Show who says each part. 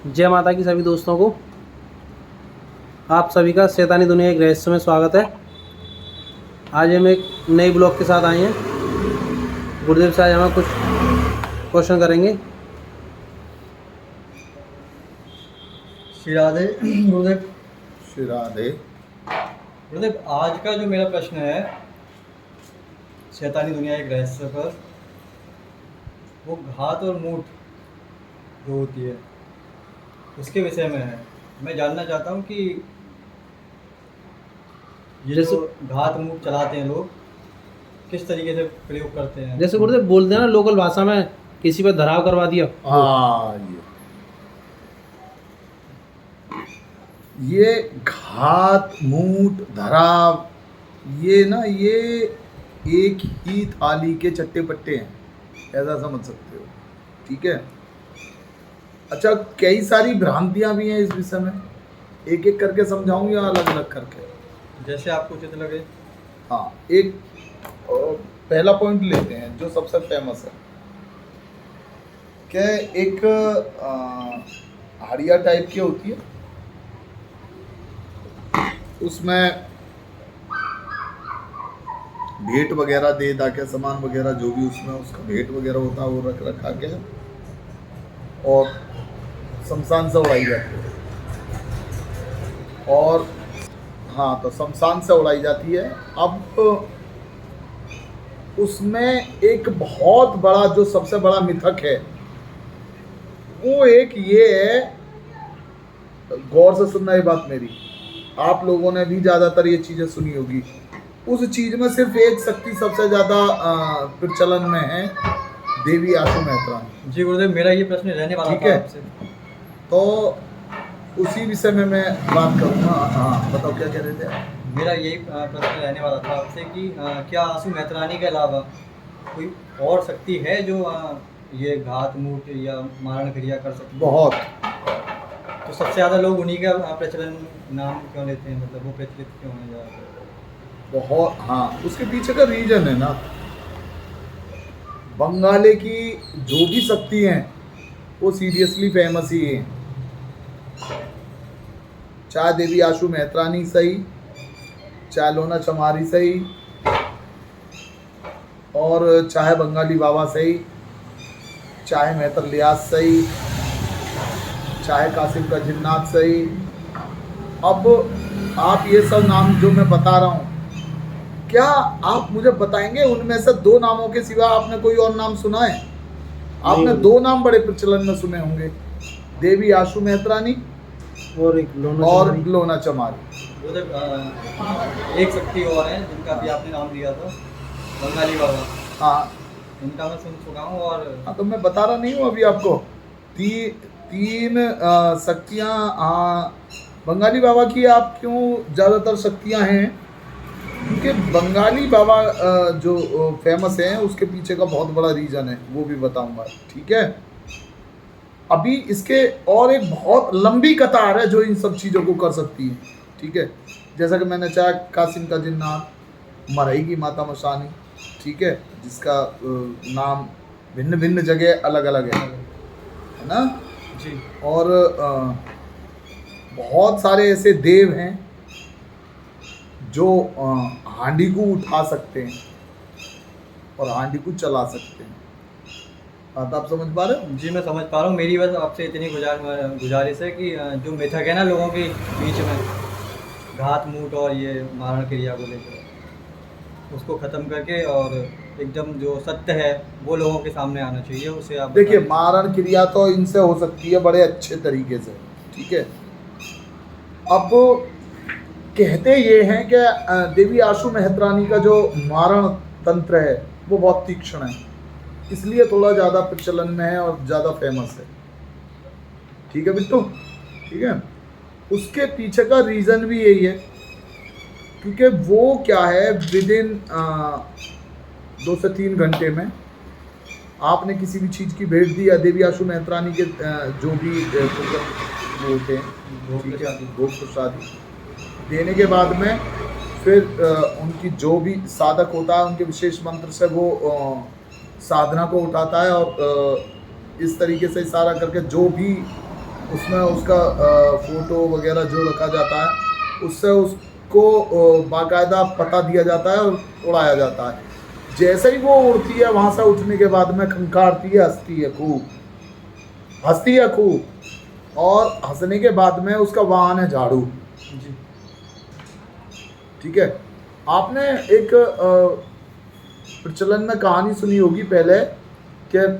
Speaker 1: जय माता की सभी दोस्तों को। आप सभी का शैतानी दुनिया एक रहस्य में स्वागत है। आज हम एक नई ब्लॉग के साथ आए हैं। गुरुदेव से आज हमें कुछ क्वेश्चन करेंगे।
Speaker 2: श्री राधे गुरुदेव।
Speaker 3: श्री राधे।
Speaker 2: गुरुदेव, आज का जो मेरा प्रश्न है शैतानी दुनिया एक रहस्य पर, वो घात और मूठ जो होती है उसके विषय में है। मैं जानना चाहता हूँ कि ये
Speaker 1: जैसे
Speaker 2: जो घात मूठ चलाते हैं लोग किस तरीके से प्रयोग करते हैं।
Speaker 1: जैसे गुरुदेव बोलते हैं ना लोकल भाषा में, किसी पर धराव करवा दिया।
Speaker 3: हाँ, ये घात मूठ धराव, ये एक ही थाली के चट्टे पट्टे हैं, ऐसा समझ सकते हो। ठीक है। अच्छा, कई सारी भ्रांतियां भी हैं इस विषय में, एक एक करके समझाऊं या अलग अलग करके?
Speaker 2: जैसे आपको उचित लगे।
Speaker 3: हाँ, एक पहला पॉइंट लेते हैं जो सबसे फेमस है। क्या एक हड़िया टाइप की होती है, उसमें भेंट वगैरह दे दा के, सामान वगैरह जो भी उसमें उसका भेंट वगैरह होता है वो रख रखा के और शमशान से उड़ाई जाती है। और हाँ, तो शमशान से उड़ाई जाती है। अब उसमें एक बहुत बड़ा, जो सबसे बड़ा मिथक है वो एक ये है, गौर से सुनना ये बात मेरी, आप लोगों ने भी ज़्यादातर ये चीज़ें सुनी होगी। उस चीज़ में सिर्फ एक शक्ति सबसे ज़्यादा प्रचलन में है, देवी आशु मेहतरानी।
Speaker 2: जी गुरुदेव, मेरा ये प्रश्न रहने वाला
Speaker 3: ठीक
Speaker 2: था
Speaker 3: है।
Speaker 2: आपसे।
Speaker 3: तो उसी विषय में मैं बात करूँगा। हाँ, बताओ क्या कह रहे थे आप?
Speaker 2: मेरा यही प्रश्न रहने वाला था आपसे कि क्या आशु मेहतरानी के अलावा कोई और शक्ति है जो ये घात मूठ या मारण क्रिया कर सकती है?
Speaker 3: बहुत।
Speaker 2: तो सबसे ज़्यादा लोग उन्हीं का प्रचलन नाम क्यों लेते हैं, मतलब वो प्रचलित क्यों है ज़्यादा?
Speaker 3: बहुत। हाँ, उसके पीछे का रीजन है ना, बंगाली की जो भी शक्ति हैं वो सीरियसली फेमस ही है। चाहे देवी आशु मेहतरानी सही, चाहे लोना चमारी सही, और चाहे बंगाली बाबा सही, चाहे मेहतर लियास सही, चाहे कासिम का जिन्नात सही। अब आप ये सब नाम जो मैं बता रहा हूँ, क्या आप मुझे बताएंगे उनमें से दो नामों के सिवा आपने कोई और नाम सुना है? आपने दो नाम बड़े प्रचलन में सुने होंगे, देवी आशु मेहतरानी
Speaker 1: और एक
Speaker 3: लोना चमारी।
Speaker 2: गुरुदेव, एक शक्ति और है जिनका भी आपने नाम लिया था, बंगाली बाबा।
Speaker 3: हाँ
Speaker 2: इनका मैं सुन चुका हूँ। और
Speaker 3: हाँ, तो मैं बता रहा नहीं हूँ अभी आपको। तीन शक्तियाँ बंगाली बाबा की। आप क्यों ज़्यादातर शक्तियाँ हैं? क्योंकि बंगाली बाबा जो फेमस हैं, उसके पीछे का बहुत बड़ा रीज़न है, वो भी बताऊंगा। ठीक है। अभी इसके और एक बहुत लंबी कतार है जो इन सब चीज़ों को कर सकती है। ठीक है। जैसा कि मैंने चाहे कासिम का जिन्नात, मरई की माता मशानी, ठीक है, जिसका नाम भिन्न भिन्न जगह अलग अलग है ना
Speaker 2: जी।
Speaker 3: और बहुत सारे ऐसे देव हैं जो हांडी को उठा सकते हैं और हांडी को चला सकते हैं। बात आप समझ पा रहे हो?
Speaker 2: जी, मैं समझ पा रहा हूँ। मेरी बस आपसे इतनी गुजारिश है कि जो मिथक है ना लोगों के बीच में, घात मूठ और ये मारण क्रिया को लेकर, उसको ख़त्म करके और एकदम जो सत्य है वो लोगों के सामने आना चाहिए। उसे आप
Speaker 3: देखिए,
Speaker 2: बताइए।
Speaker 3: मारण क्रिया तो इनसे हो सकती है बड़े अच्छे तरीके से। ठीक है। अब कहते ये हैं कि देवी आशु मेहतरानी का जो मारण तंत्र है वो बहुत तीक्ष्ण है, इसलिए थोड़ा ज़्यादा प्रचलन में है और ज़्यादा फेमस है। ठीक है बिट्टू? ठीक है। उसके पीछे का रीज़न भी यही है, क्योंकि वो क्या है, विद इन 2 से 3 घंटे में आपने किसी भी चीज़ की भेंट दी या देवी आशु मेहतरानी के जो भी वो होते हैं, ठीक है, भोग प्रसादी देने के बाद में फिर उनकी जो भी साधक होता है उनके विशेष मंत्र से वो साधना को उठाता है और इस तरीके से इशारा करके जो भी उसमें उसका फोटो वगैरह जो रखा जाता है, उससे उसको बाकायदा पता दिया जाता है और उड़ाया जाता है। जैसे ही वो उड़ती है, वहाँ से उठने के बाद में खंखारती है, हंसती है खूब, और हंसने के बाद में उसका वाहन है झाड़ू।
Speaker 2: जी।
Speaker 3: ठीक है। आपने एक प्रचलन में कहानी सुनी होगी पहले कि